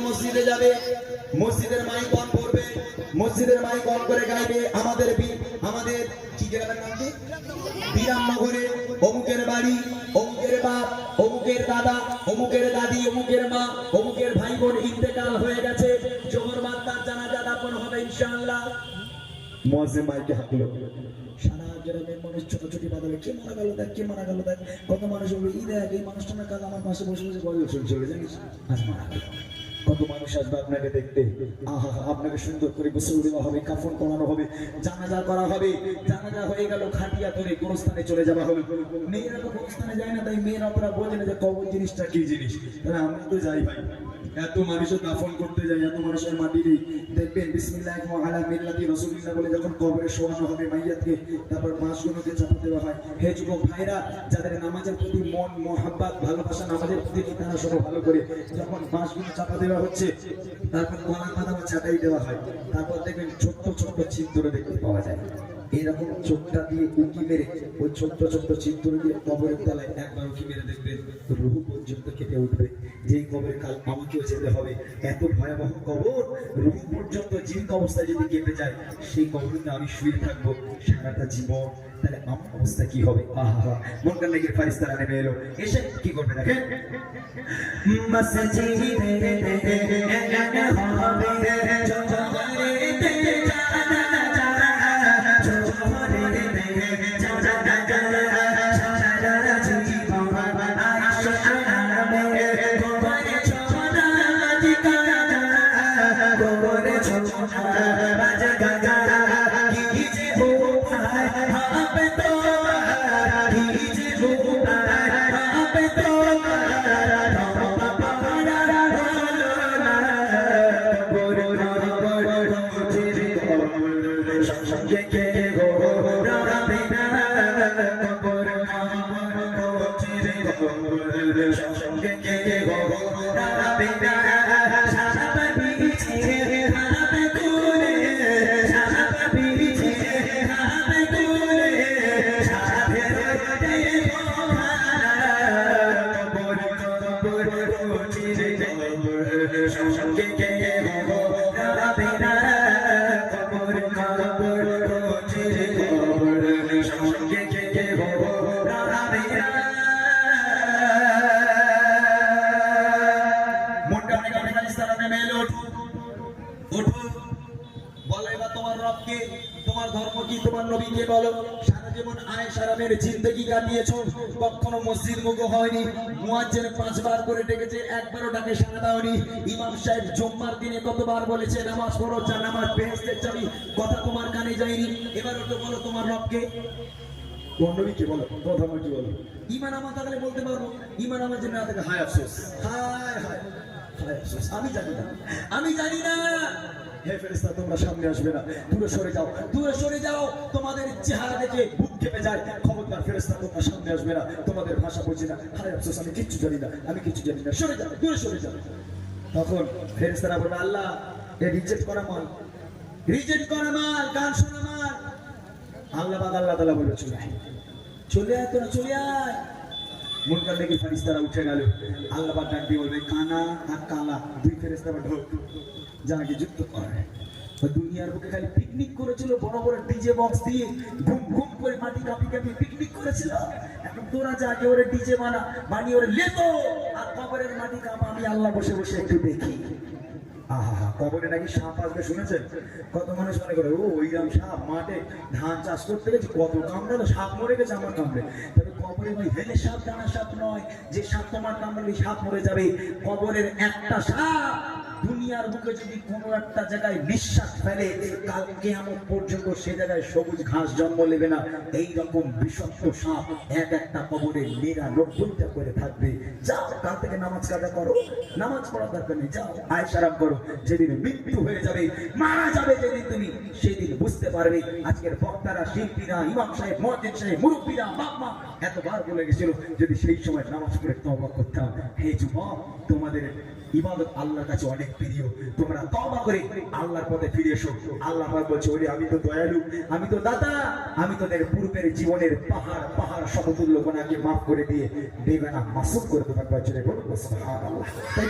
মসজিদে যাবে, মসজিদের মাইক অন করবে, মসজিদের মাইক অন করে গাইবে আমাদের কি গ্রামের নাম কি? বিরামনগরে অমুকের বাড়ি, অমুকের বাপ, অমুকের দাদা, অমুকের দাদি, অমুকের মা, অমুকের ভাই বোন ইন্তেকাল হয়ে গেছে, জোহর বাদ তার জানাজা দাফন হবে ইনশাআল্লাহ। মুয়াজ্জিন মাইকে হাঁকলো, সারা গ্রামের মানুষ ছোটাছুটি বাঁধাবে, কে মারা গেল দেখ, কে মারা গেল দেখ। কত মানুষ বলবে ই দেখ, এই মানুষটা না কাল আমার পাশে বসে বসে গল্প শুনছিল, জানিস আজ মারা গেল। কত মানুষ আসবে আপনাকে দেখতে, আহা আপনাকে সুন্দর করে গোসল দেওয়া হবে, কাফন পরানো হবে, জানাজা করা হবে। জানাজা হয়ে গেল, খাটিয়া ধরে গোরস্থানে চলে যাওয়া হবে। মেয়েরা তো গোরস্থানে যায় না, তাই মেয়েরা অতটা বোঝে না যে কবর জিনিসটা কি জিনিস। তাহলে আমরা তো যাই ভাই, এত মানুষের দাফন করতে যাই, এত মানুষের মাটি নেই। দেখবেন বিসমিল্লাহি ওয়া আলা মিল্লাতি রাসূলিল্লাহ বলে যখন কবরে শোয়ানো হবে মাইয়াতকে, তারপর বাঁশগুলোকে চাপা দেওয়া হয়। হে যুবক ভাইরা, যাদের নামাজের প্রতি মন মোহাব্বত ভালোবাসা, নামাজের প্রতি তারা সব ভালো করে, যখন বাঁশগুলো চাপা দেওয়া হচ্ছে, তারপর গলা কাঁধা ছাটাই দেওয়া হয়, তারপর দেখবেন ছোট্ট ছোট্ট ছিদ্র দেখতে পাওয়া যায়। এইরকম চোখটা দিয়ে উঁকি মেরে, ওই ছোট্ট ছোট্ট ছিদ্র দিয়ে কবরের তলায় একবার উঁকি মেরে দেখবেন রূহ পর্যন্ত কেটে উঠবে। যেই কবরে কাল আমাকেও যেতে হবে, এত ভয়াবহ কবর, রূহ পর্যন্ত জীবিত অবস্থায় যদি কেটে যায়, সেই কবরে আমি শুয়ে থাকবো সারাটা জীবন। তাহলে আমার অবস্থা কি হবে? আহা, মন কান লেগে ফারিস্তারা নেমে এলো, এসে কি করবে দেখেন, তোমার ধর্ম কি, তোমার নবীকে বলো। সারা জীবন আয়েশা রামের জিন্দেগি কাটিয়েছো, কখনো মসজিদ মুখো হয়নি, মুয়াজ্জিন 5 বার করে ডেকেছে, একবারও ডাকে সাড়া দাওনি। ইমাম সাহেব জুম্মার দিনে কতবার বলেছে নামাজ পড়ো, যা নামাজ বেহেশতের চাবি, কথা তোমার কানে যায়নি। এবারও তো বলো তোমার রবকে, তোমার নবীকে বলো, তোমার ধর্ম কি বলো। ঈমান আমার থাকলে বলতে পারবো, ঈমান আমার জন্য না থাকে হায় আফসোস, হায় হায় হায় আফসোস, আমি জানি না, আমি জানি না। হে ফেরেশতা, তোমরা সামনে আসবে না, দূরে সরে যাও, দূরে সরে যাও, তোমাদের চেহারা দেখে বুক কেঁপে যায়। খবরদার ফেরেশতা, তোমরা সামনে আসবে না, তোমাদের ভাষা বুঝি না, হায় আফসোস, আমি কিচ্ছু জানি না, আমি কিচ্ছু জানি না, সরে যাও, দূরে সরে যাও। তখন ফেরেশতারা বলবে আল্লাহ, এ রিজেক্ট করা মাল, রিজেক্ট করা মাল, গান শোনা মাল। আল্লাহ তাআলা বলে চলে আয়, চলে আয়, তোরা চলে আয়। মুনকার থেকে ফেরেশতারা উঠে গেল। আল্লাহ পাক ডাক দিয়ে বলবে কানা আর কালা, দুই ফেরেশতা ঢোক, যাকে যুক্ত করে। দুনিয়ার বুকে খালি পিকনিক করেছিল, বড় বড় ডিজে বক্স দিয়ে ঘুম ঘুম করে মাটি কাঁপি কাঁপি পিকনিক করেছিল। এখন তোরা যাকে ওরে ডিজে বানিয়ে ওরে লেতো, আর কবরের মাটি কাঁপা আমি আল্লাহ বসে বসে একটু দেখি। আহা, কবরে নাকি সাপ আসবে শুনেছেন? কত মানুষ মনে করে ও ওইরাম সাপ, মাঠে ধান চাষ করতে গেছে কত কামড়ালো, সাপ মরে গেছে আমার কামড়ে। তবে কবরে ওই হেলে সাপ, ডানা সাপ নয়, যে সাপ তোমার কামড়ে সাপ মরে যাবে। কবরের একটা সাপ দুনিয়ার বুকে যদি কোনো একটা জায়গায় নিঃশ্বাস ফেলে, কাল কিয়ামত পর্যন্ত সে জায়গায় সবুজ ঘাস জন্ম নেবে না। এইরকম বিষাক্ত সাপ এক একটা কবরে 99টা করে থাকবে। যাও কাল থেকে নামাজ কাজা করো, নামাজ পড়ার দরকার নেই, যাও আয়েশ আরাম করো। যেদিন মৃত্যু হয়ে যাবে, মারা যাবে যেদিন তুমি, সেদিন বুঝতে পারবে। আজকের বক্তারা, শিল্পীরা, ইমাম সাহেব, মুয়াজ্জিন সাহেব, মুরব্বীরা, বাপ মা এতবার বলে গেছিল, যদি সেই সময় নামাজ পড়ে তওবা করতাম। হে যুবক, তোমাদের ইবাদত আল্লাহর কাছে অনেক প্রিয়, তোমরা তওবা করে আল্লাহর পথে ফিরে এসো। আল্লাহ পাক বলছে, ওরে আমি তো দয়ালু, আমি তো দাতা, আমি তোদের পূর্বের জীবনের পাহাড় পাহাড় সমতুল্য গুনাহকে মাফ করে দিয়ে দেবে না, মাসুম করে দেবার বলছে। সুবহানাল্লাহ। তাই